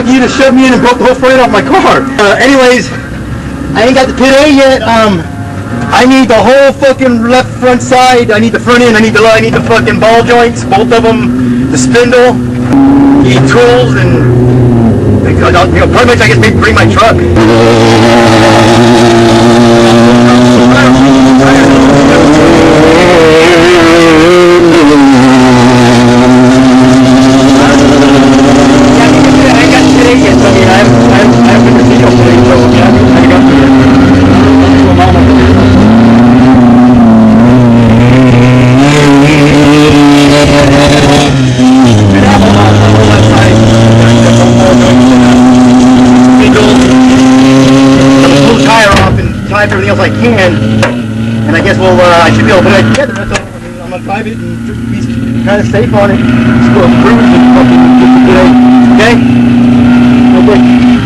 You just shoved me in and broke the whole front off my car. Anyways, I ain't got the pit A yet. I need the whole fucking left front side. I need the front end. I need the fucking ball joints, both of them, the spindle, the tools, and pretty much I guess maybe bring my truck. Everything else I can, and I guess I should be able to put it together. So I'm gonna drive it and be kind of safe on it. Just go cruise and fucking get it. Okay? Okay.